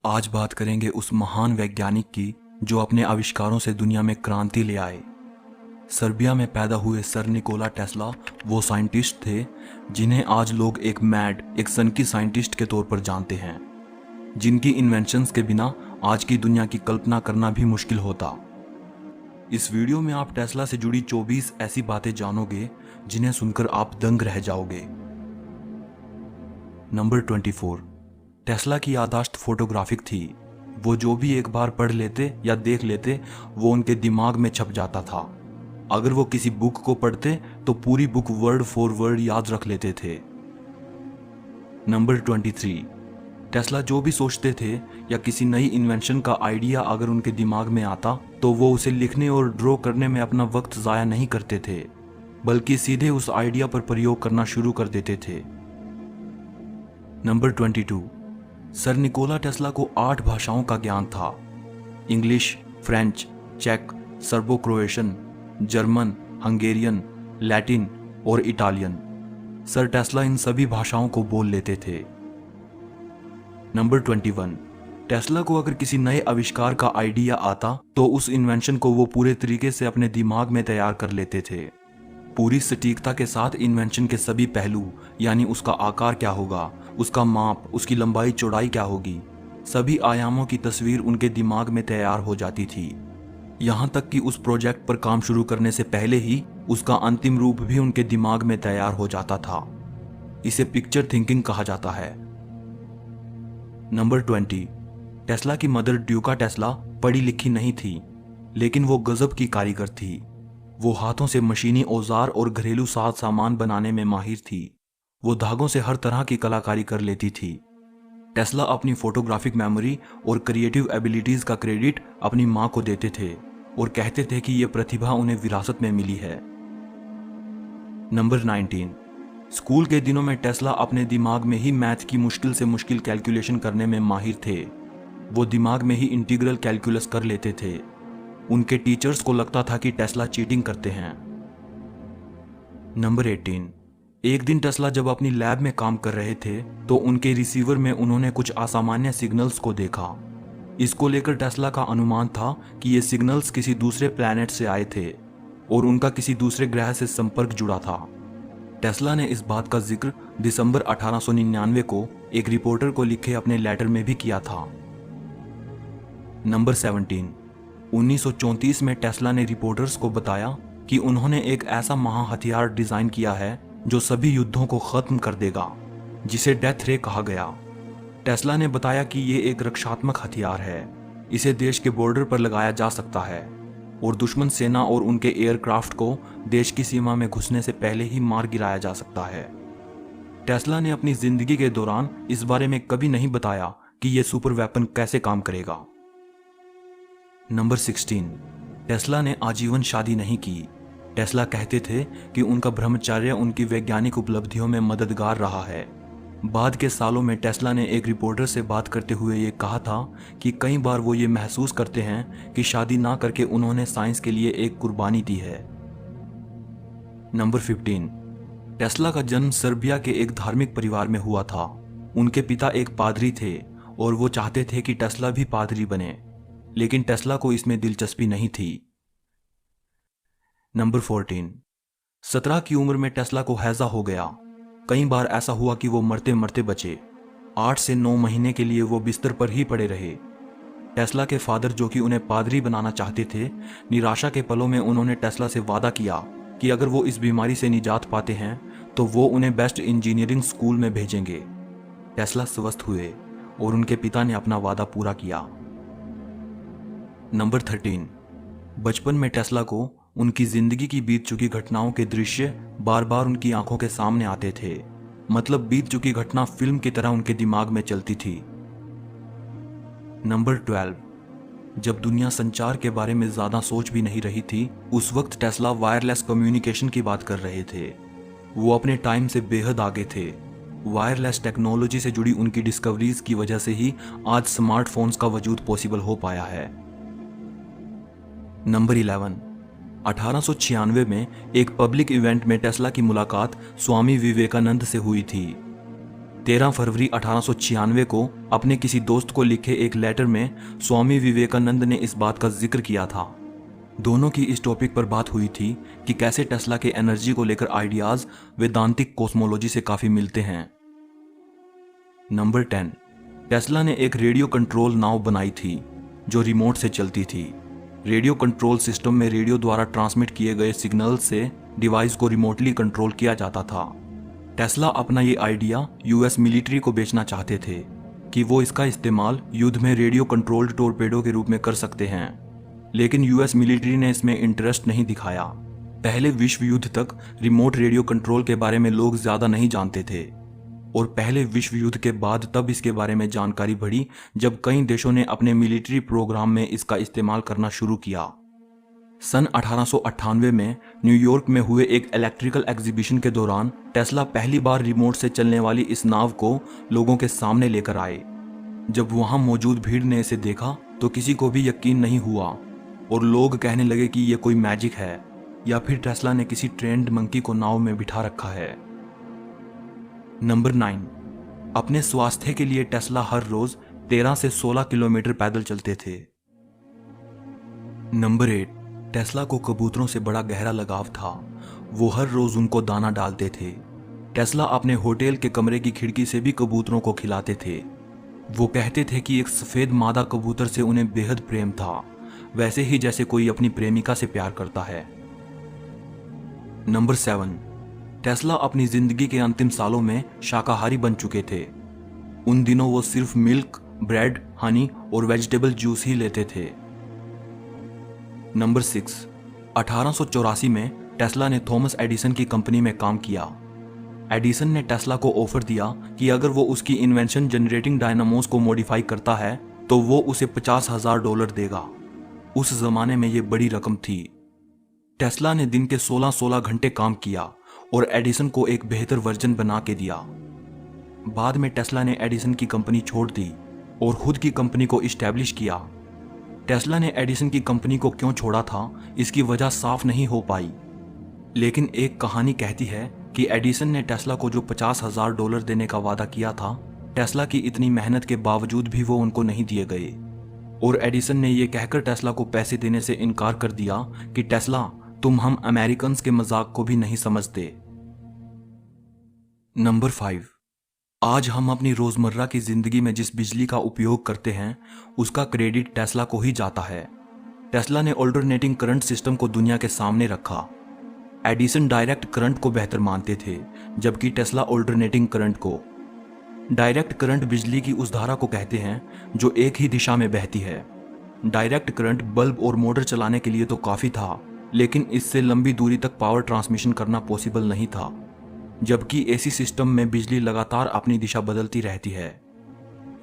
आज बात करेंगे उस महान वैज्ञानिक की जो अपने आविष्कारों से दुनिया में क्रांति ले आए। सर्बिया में पैदा हुए सर निकोला टेस्ला वो साइंटिस्ट थे जिन्हें आज लोग एक सनकी साइंटिस्ट के तौर पर जानते हैं, जिनकी इन्वेंशंस के बिना आज की दुनिया की कल्पना करना भी मुश्किल होता। इस वीडियो में आप टेस्ला से जुड़ी 24 ऐसी बातें जानोगे जिन्हें सुनकर आप दंग रह जाओगे। नंबर 24। टेस्ला की याददाश्त फोटोग्राफिक थी। वो जो भी एक बार पढ़ लेते या देख लेते वो उनके दिमाग में छप जाता था। अगर वो किसी बुक को पढ़ते तो पूरी बुक वर्ड फॉर वर्ड याद रख लेते थे। नंबर 23। टेस्ला जो भी सोचते थे या किसी नई इन्वेंशन का आइडिया अगर उनके दिमाग में आता तो वो उसे लिखने और ड्रॉ करने में अपना वक्त ज़ाया नहीं करते थे, बल्कि सीधे उस आइडिया पर प्रयोग करना शुरू कर देते थे। नंबर 22। सर निकोला टेस्ला को 8 भाषाओं का ज्ञान था। इंग्लिश, फ्रेंच, चेक, Serbo Croatian, German, Hungarian, Latin और इटालियन। सर टेस्ला इन सभी भाषाओं को बोल लेते थे। नंबर 21। टेस्ला को अगर किसी नए आविष्कार का आइडिया आता तो उस इन्वेंशन को वो पूरे तरीके से अपने दिमाग में तैयार कर लेते थे। पूरी सटीकता के साथ इन्वेंशन के सभी पहलू, यानी उसका आकार क्या होगा, उसका माप, उसकी लंबाई चौड़ाई क्या होगी, सभी आयामों की तस्वीर उनके दिमाग में तैयार हो जाती थी। यहाँ तक कि उस प्रोजेक्ट पर काम शुरू करने से पहले ही उसका अंतिम रूप भी उनके दिमाग में तैयार हो जाता था। इसे पिक्चर थिंकिंग कहा जाता है। नंबर 20। टेस्ला की मदर ड्यूका टेस्ला पढ़ी लिखी नहीं थी, लेकिन वो गजब की कारीगर थी। वो हाथों से मशीनी औजार और घरेलू साज सामान बनाने में माहिर थी। वो धागों से हर तरह की कलाकारी कर लेती थी। टेस्ला अपनी फोटोग्राफिक मेमोरी और क्रिएटिव एबिलिटीज का क्रेडिट अपनी मां को देते थे और कहते थे कि यह प्रतिभा उन्हें विरासत में मिली है। नंबर 19। स्कूल के दिनों में टेस्ला अपने दिमाग में ही मैथ की मुश्किल से मुश्किल कैलकुलेशन करने में माहिर थे। वो दिमाग में ही इंटीग्रल कैलकुलस कर लेते थे। उनके टीचर्स को लगता था कि टेस्ला चीटिंग करते हैं। नंबर 18। एक दिन टेस्ला जब अपनी लैब में काम कर रहे थे तो उनके रिसीवर में उन्होंने कुछ असामान्य सिग्नल्स को देखा। इसको लेकर टेस्ला का अनुमान था कि ये सिग्नल्स किसी दूसरे प्लैनेट से आए थे और उनका किसी दूसरे ग्रह से संपर्क जुड़ा था। टेस्ला ने इस बात का जिक्र दिसंबर 1899 को एक रिपोर्टर को लिखे अपने लेटर में भी किया था। नंबर 17। 1934 में टेस्ला ने रिपोर्टर्स को बताया कि उन्होंने एक ऐसा महा हथियार डिजाइन किया है जो सभी युद्धों को खत्म कर देगा, जिसे डेथ रे कहा गया। टेस्ला ने बताया कि ये एक रक्षात्मक हथियार है। इसे देश के बॉर्डर पर लगाया जा सकता है और दुश्मन सेना और उनके एयरक्राफ्ट को देश की सीमा में घुसने से पहले ही मार गिराया जा सकता है। टेस्ला ने अपनी जिंदगी के दौरान इस बारे में कभी नहीं बताया कि यह सुपर वेपन कैसे काम करेगा। नंबर 16। टेस्ला ने आजीवन शादी नहीं की। टेस्ला कहते थे कि उनका ब्रह्मचर्य उनकी वैज्ञानिक उपलब्धियों में मददगार रहा है। बाद के सालों में टेस्ला ने एक रिपोर्टर से बात करते हुए ये कहा था कि कई बार वो ये महसूस करते हैं कि शादी ना करके उन्होंने साइंस के लिए एक कुर्बानी दी है। नंबर 15। टेस्ला का जन्म सर्बिया के एक धार्मिक परिवार में हुआ था। उनके पिता एक पादरी थे और वो चाहते थे कि टेस्ला भी पादरी बने, लेकिन टेस्ला को इसमें दिलचस्पी नहीं थी। नंबर 14। 17 की उम्र में टेस्ला को हैजा हो गया। कई बार ऐसा हुआ कि वो मरते मरते बचे। 8 से 9 महीने के लिए वो बिस्तर पर ही पड़े रहे। टेस्ला के फादर, जो कि उन्हें पादरी बनाना चाहते थे, निराशा के पलों में उन्होंने टेस्ला से वादा किया कि अगर वो इस बीमारी से निजात पाते हैं तो वो उन्हें बेस्ट इंजीनियरिंग स्कूल में भेजेंगे। टेस्ला स्वस्थ हुए और उनके पिता ने अपना वादा पूरा किया। नंबर 13। बचपन में टेस्ला को उनकी जिंदगी की बीत चुकी घटनाओं के दृश्य बार बार उनकी आंखों के सामने आते थे। मतलब बीत चुकी घटना फिल्म की तरह उनके दिमाग में चलती थी। नंबर 12। जब दुनिया संचार के बारे में ज्यादा सोच भी नहीं रही थी, उस वक्त टेस्ला वायरलेस कम्युनिकेशन की बात कर रहे थे। वो अपने टाइम से बेहद आगे थे। वायरलेस टेक्नोलॉजी से जुड़ी उनकी डिस्कवरीज की वजह से ही आज स्मार्टफोन्स का वजूद पॉसिबल हो पाया है। नंबर 11। 1896 में एक पब्लिक इवेंट में टेस्ला की मुलाकात स्वामी विवेकानंद से हुई थी। 13 फरवरी 1896 को अपने किसी दोस्त को लिखे एक लेटर में स्वामी विवेकानंद ने इस बात का जिक्र किया था। दोनों की इस टॉपिक पर बात हुई थी कि कैसे टेस्ला के एनर्जी को लेकर आइडियाज वेदांतिक कॉस्मोलॉजी से काफी मिलते हैं। नंबर 10, टेस्ला ने एक रेडियो कंट्रोल नाव बनाई थी जो रिमोट से चलती थी। रेडियो कंट्रोल सिस्टम में रेडियो द्वारा ट्रांसमिट किए गए सिग्नल से डिवाइस को रिमोटली कंट्रोल किया जाता था। टेस्ला अपना ये आइडिया यूएस मिलिट्री को बेचना चाहते थे कि वो इसका इस्तेमाल युद्ध में रेडियो कंट्रोल्ड टोरपेडो के रूप में कर सकते हैं, लेकिन यूएस मिलिट्री ने इसमें इंटरेस्ट नहीं दिखाया। पहले विश्व युद्ध तक रिमोट रेडियो कंट्रोल के बारे में लोग ज्यादा नहीं जानते थे और पहले विश्व युद्ध के बाद तब इसके बारे में जानकारी बढ़ी जब कई देशों ने अपने मिलिट्री प्रोग्राम में इसका इस्तेमाल करना शुरू किया। सन 1898 में न्यूयॉर्क में हुए एक इलेक्ट्रिकल एग्जीबिशन के दौरान टेस्ला पहली बार रिमोट से चलने वाली इस नाव को लोगों के सामने लेकर आए। जब वहां मौजूद भीड़ ने इसे देखा तो किसी को भी यकीन नहीं हुआ और लोग कहने लगे कि यह कोई मैजिक है या फिर टेस्ला ने किसी ट्रेंड मंकी को नाव में बिठा रखा है। नंबर 9, अपने स्वास्थ्य के लिए टेस्ला हर रोज 13 से 16 किलोमीटर पैदल चलते थे। नंबर 8, टेस्ला को कबूतरों से बड़ा गहरा लगाव था। वो हर रोज उनको दाना डालते थे। टेस्ला अपने होटल के कमरे की खिड़की से भी कबूतरों को खिलाते थे। वो कहते थे कि एक सफेद मादा कबूतर से उन्हें बेहद प्रेम था, वैसे ही जैसे कोई अपनी प्रेमिका से प्यार करता है। नंबर 7, टेस्ला अपनी जिंदगी के अंतिम सालों में शाकाहारी बन चुके थे। उन दिनों वो सिर्फ मिल्क, ब्रेड, हनी और वेजिटेबल जूस ही लेते थे। नंबर 6, 1884 में टेस्ला ने थॉमस एडिसन की कंपनी में काम किया। एडिसन ने टेस्ला को ऑफर दिया कि अगर वो उसकी इन्वेंशन जनरेटिंग डायनामोस को मॉडिफाई करता है तो वो उसे $50,000 देगा। उस जमाने में ये बड़ी रकम थी। टेस्ला ने दिन के 16-16 घंटे काम किया और एडिसन को एक बेहतर वर्जन बना के दिया। बाद में टेस्ला ने एडिसन की कंपनी छोड़ दी और खुद की कंपनी को इस्टेब्लिश किया। टेस्ला ने एडिसन की कंपनी को क्यों छोड़ा था, इसकी वजह साफ नहीं हो पाई, लेकिन एक कहानी कहती है कि एडिसन ने टेस्ला को जो $50,000 देने का वादा किया था, टेस्ला की इतनी मेहनत के बावजूद भी वो उनको नहीं दिए गए और एडिसन ने यह कहकर टेस्ला को पैसे देने से इनकार कर दिया कि टेस्ला, तुम हम अमेरिकन के मजाक को भी नहीं समझते। नंबर 5, आज हम अपनी रोजमर्रा की जिंदगी में जिस बिजली का उपयोग करते हैं उसका क्रेडिट टेस्ला को ही जाता है। टेस्ला ने ऑल्टरनेटिंग करंट सिस्टम को दुनिया के सामने रखा। एडिसन डायरेक्ट करंट को बेहतर मानते थे, जबकि टेस्ला ऑल्टरनेटिंग करंट को। डायरेक्ट करंट बिजली की उस धारा को कहते हैं जो एक ही दिशा में बहती है। डायरेक्ट करंट बल्ब और मोटर चलाने के लिए तो काफी था, लेकिन इससे लंबी दूरी तक पावर ट्रांसमिशन करना पॉसिबल नहीं था, जबकि एसी सिस्टम में बिजली लगातार अपनी दिशा बदलती रहती है।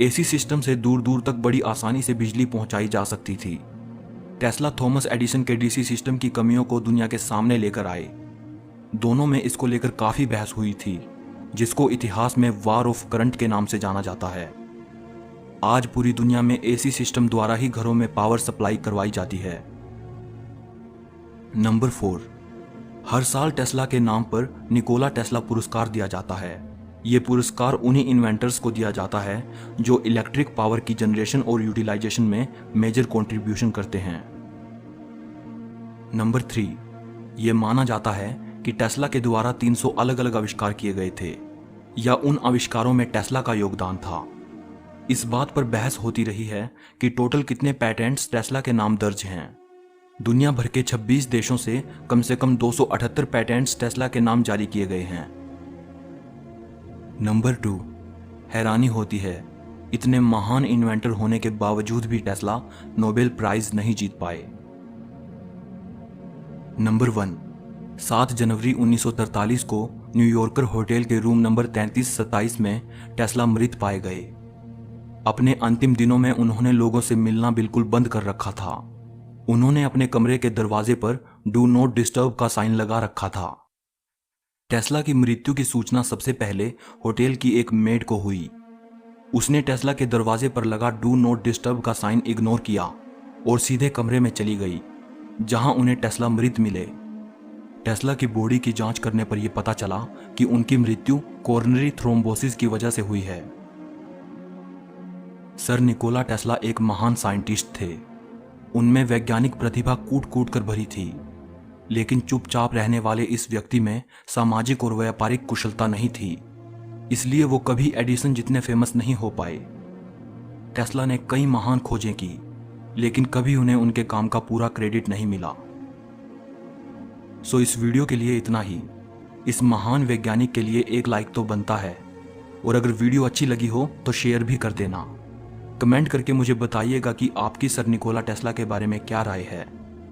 एसी सिस्टम से दूर दूर तक बड़ी आसानी से बिजली पहुंचाई जा सकती थी। टेस्ला थॉमस एडिसन के डीसी सिस्टम की कमियों को दुनिया के सामने लेकर आए। दोनों में इसको लेकर काफी बहस हुई थी, जिसको इतिहास में वार ऑफ करंट के नाम से जाना जाता है। आज पूरी दुनिया में एसी सिस्टम द्वारा ही घरों में पावर सप्लाई करवाई जाती है। नंबर 4, हर साल टेस्ला के नाम पर निकोला टेस्ला पुरस्कार दिया जाता है। ये पुरस्कार उन्हीं इन्वेंटर्स को दिया जाता है जो इलेक्ट्रिक पावर की जनरेशन और यूटिलाइजेशन में मेजर कंट्रीब्यूशन करते हैं। नंबर 3, ये माना जाता है कि टेस्ला के द्वारा 300 अलग अलग आविष्कार किए गए थे या उन आविष्कारों में टेस्ला का योगदान था। इस बात पर बहस होती रही है कि टोटल कितने पैटेंट्स टेस्ला के नाम दर्ज हैं। दुनिया भर के 26 देशों से कम 278 पैटेंट्स टेस्ला के नाम जारी किए गए हैं। नंबर 2, हैरानी होती है, इतने महान इन्वेंटर होने के बावजूद भी टेस्ला नोबेल प्राइज नहीं जीत पाए। नंबर 1, 7 जनवरी 1943 को न्यूयॉर्कर होटल के रूम नंबर 3327 में टेस्ला मृत पाए गए। अपने अंतिम दिनों में उन्होंने लोगों से मिलना बिल्कुल बंद कर रखा था। उन्होंने अपने कमरे के दरवाजे पर डू नॉट डिस्टर्ब का साइन लगा रखा था। टेस्ला की मृत्यु की सूचना सबसे पहले होटल की एक मेड को हुई। उसने टेस्ला के दरवाजे पर लगा डू नॉट डिस्टर्ब का साइन इग्नोर किया और सीधे कमरे में चली गई, जहां उन्हें टेस्ला मृत मिले। टेस्ला की बॉडी की जांच करने पर यह पता चला कि उनकी मृत्यु कोरोनरी थ्रोम्बोसिस की वजह से हुई है। सर निकोला टेस्ला एक महान साइंटिस्ट थे। उनमें वैज्ञानिक प्रतिभा कूट कूट कर भरी थी, लेकिन चुपचाप रहने वाले इस व्यक्ति में सामाजिक और व्यापारिक कुशलता नहीं थी। इसलिए वो कभी एडिसन जितने फेमस नहीं हो पाए। टेस्ला ने कई महान खोजें की, लेकिन कभी उन्हें उनके काम का पूरा क्रेडिट नहीं मिला। सो इस वीडियो के लिए इतना ही। इस महान वैज्ञानिक के लिए एक लाइक तो बनता है, और अगर वीडियो अच्छी लगी हो तो शेयर भी कर देना। कमेंट करके मुझे बताइएगा कि आपकी सर निकोला टेस्ला के बारे में क्या राय है।